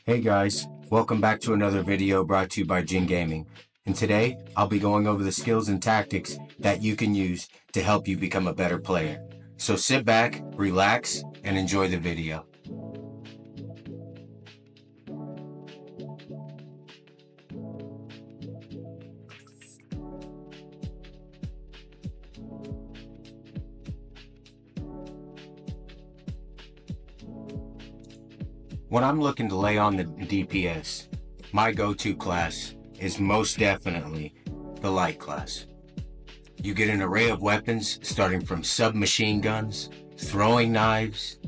Hey guys, welcome back to another video brought to you by Jin Gaming. And today, I'll be going over the skills and tactics that you can use to help you become a better player. So sit back, relax, and enjoy the video. When I'm looking to lay on the DPS, my go-to class is most definitely the light class. You get an array of weapons starting from submachine guns, throwing knives,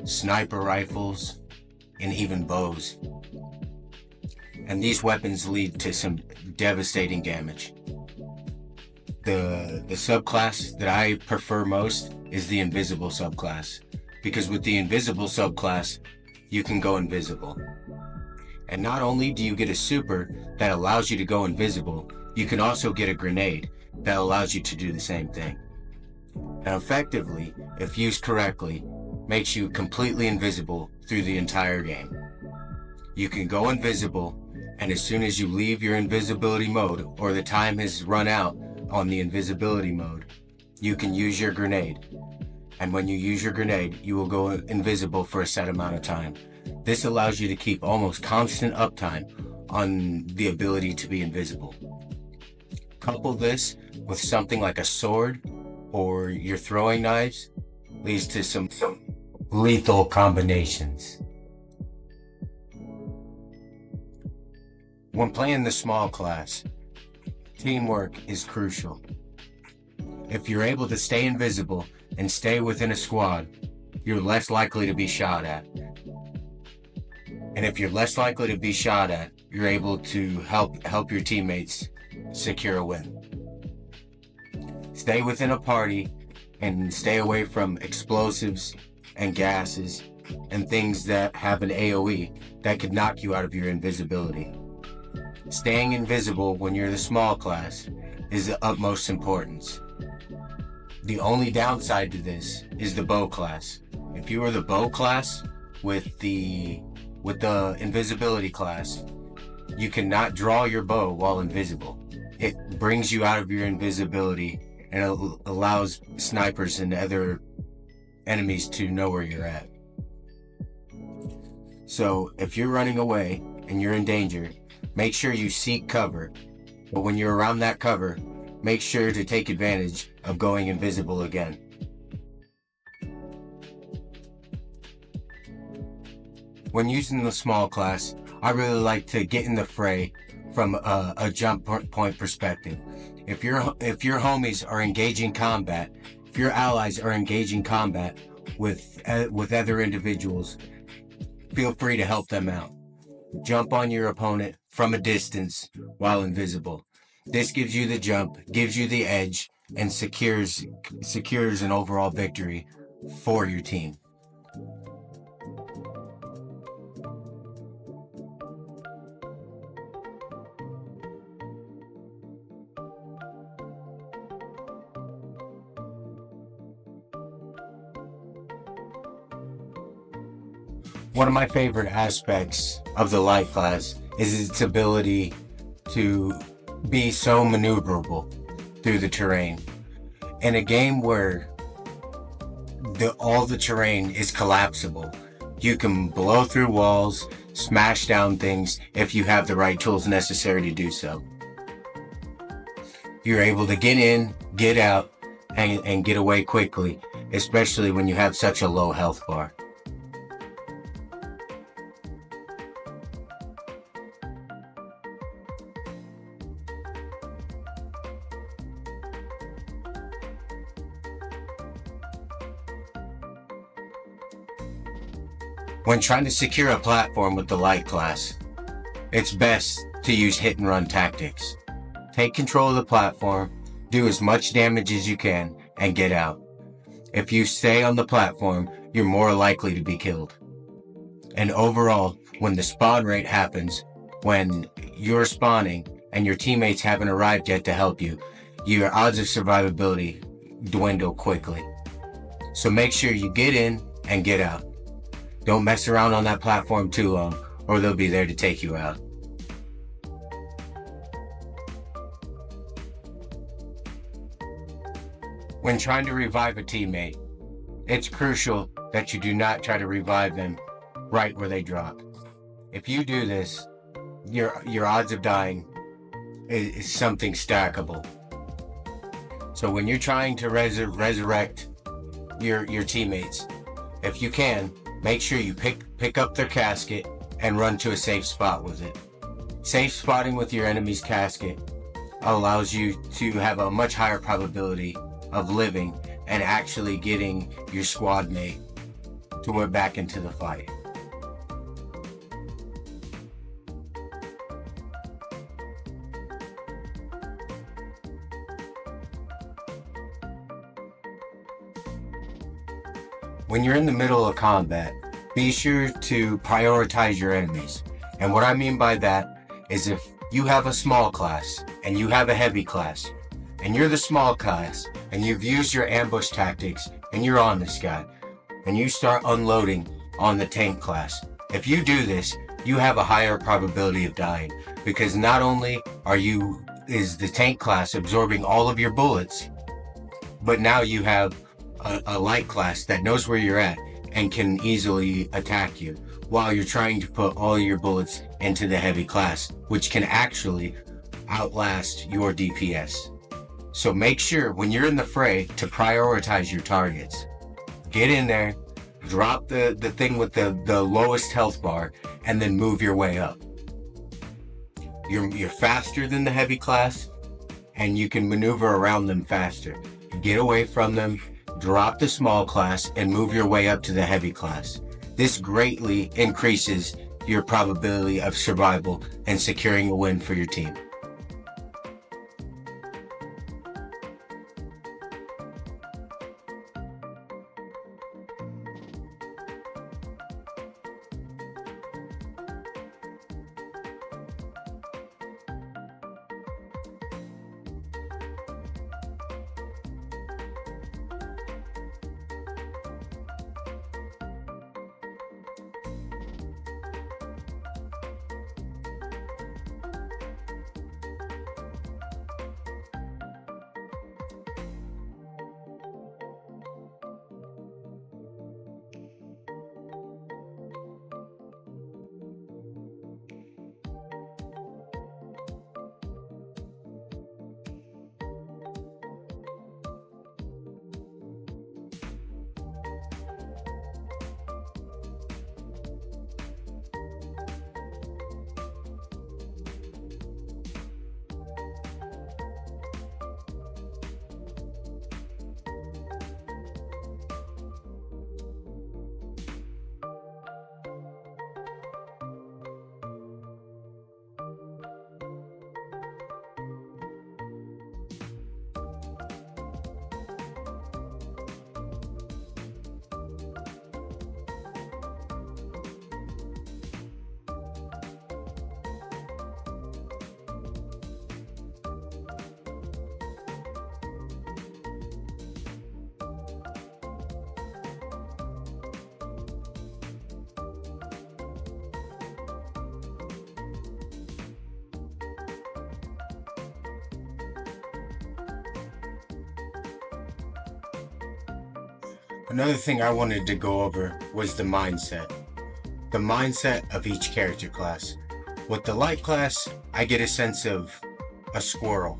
sniper rifles, and even bows. And these weapons lead to some devastating damage. The subclass that I prefer most is the invisible subclass, because with the invisible subclass, you can go invisible. And not only do you get a super that allows you to go invisible, you can also get a grenade that allows you to do the same thing. Now effectively, if used correctly, makes you completely invisible through the entire game. You can go invisible, and as soon as you leave your invisibility mode, or the time has run out on the invisibility mode, you can use your grenade. And when you use your grenade, you will go invisible for a set amount of time. This allows you to keep almost constant uptime on the ability to be invisible. Couple this with something like a sword or your throwing knives, leads to some lethal combinations. When playing the small class, teamwork is crucial. If you're able to stay invisible and stay within a squad, you're less likely to be shot at. And if you're less likely to be shot at, you're able to help your teammates secure a win. Stay within a party and stay away from explosives and gases and things that have an AoE that could knock you out of your invisibility. Staying invisible when you're the small class is the utmost importance. The only downside to this is the bow class. If you are the bow class with the invisibility class, you cannot draw your bow while invisible. It brings you out of your invisibility and it allows snipers and other enemies to know where you're at. So if you're running away and you're in danger, make sure you seek cover. But when you're around that cover, make sure to take advantage of going invisible again. When using the small class, I really like to get in the fray from a jump point perspective. If your homies are engaging combat, if your allies are engaging combat with other individuals, feel free to help them out. Jump on your opponent from a distance while invisible. This gives you the jump, gives you the edge, and secures an overall victory for your team. One of my favorite aspects of the light class is its ability to be so maneuverable through the terrain. In a game where all the terrain is collapsible, you can blow through walls, smash down things if you have the right tools necessary to do so. You're able to get in, get out, and get away quickly, especially when you have such a low health bar. When trying to secure a platform with the light class, it's best to use hit and run tactics. Take control of the platform, do as much damage as you can, and get out. If you stay on the platform, you're more likely to be killed. And overall, when the spawn rate happens, when you're spawning and your teammates haven't arrived yet to help you, your odds of survivability dwindle quickly. So make sure you get in and get out. Don't mess around on that platform too long, or they'll be there to take you out. When trying to revive a teammate, it's crucial that you do not try to revive them right where they drop. If you do this, your odds of dying is something stackable. So when you're trying to resurrect your teammates, if you can, make sure you pick up their casket and run to a safe spot with it. Safe spotting with your enemy's casket allows you to have a much higher probability of living and actually getting your squad mate to get back into the fight. When you're in the middle of combat, be sure to prioritize your enemies. And what I mean by that is if you have a small class and you have a heavy class, and you're the small class, and you've used your ambush tactics, and you're on this guy, and you start unloading on the tank class. If you do this, you have a higher probability of dying, because not only is the tank class absorbing all of your bullets, but now you have a light class that knows where you're at and can easily attack you, while you're trying to put all your bullets into the heavy class, which can actually outlast your DPS. So make sure when you're in the fray to prioritize your targets. Get in there, drop the thing with the lowest health bar, and then move your way up. You're faster than the heavy class, and you can maneuver around them faster. Get away from them, drop the small class, and move your way up to the heavy class. This greatly increases your probability of survival and securing a win for your team. Another thing I wanted to go over was the mindset. The mindset of each character class. With the light class, I get a sense of a squirrel.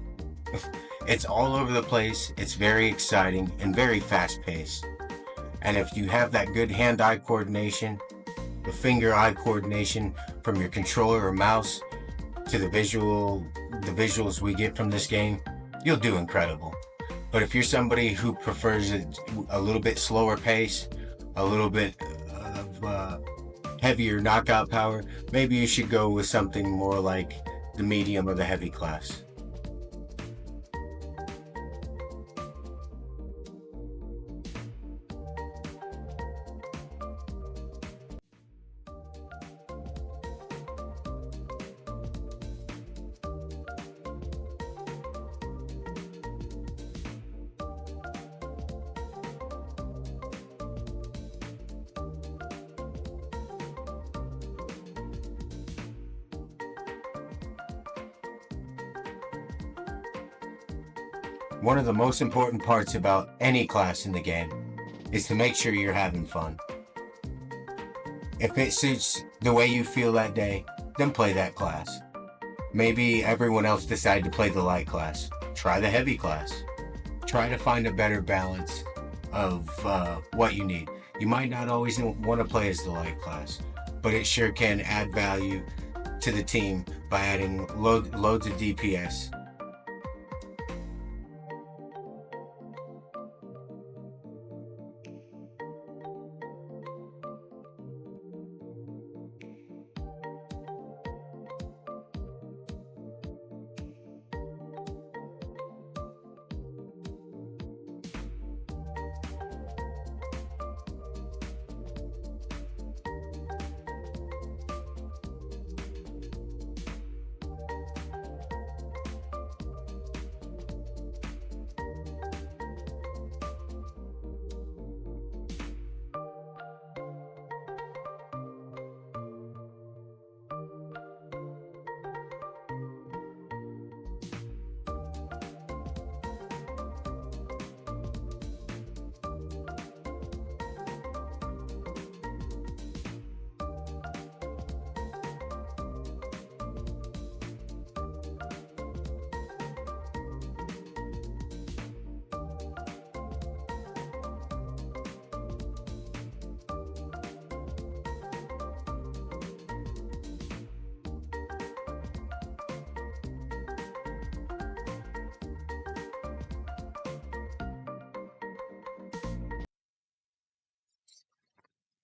It's all over the place, it's very exciting and very fast paced. And if you have that good hand-eye coordination, the finger-eye coordination from your controller or mouse to the visuals we get from this game, you'll do incredible. But if you're somebody who prefers a little bit slower pace, a little bit of heavier knockout power, maybe you should go with something more like the medium or the heavy class. One of the most important parts about any class in the game is to make sure you're having fun. If it suits the way you feel that day, then play that class. Maybe everyone else decided to play the light class. Try the heavy class. Try to find a better balance of what you need. You might not always want to play as the light class, but it sure can add value to the team by adding loads of DPS.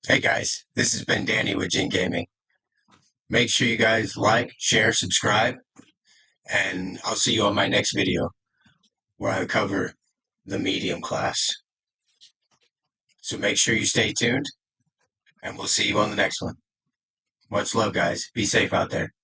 Hey guys, this has been Danny with Jin Gaming. Make sure you guys like, share, subscribe, and I'll see you on my next video where I cover the medium class. So make sure you stay tuned, and we'll see you on the next one. Much love, guys. Be safe out there.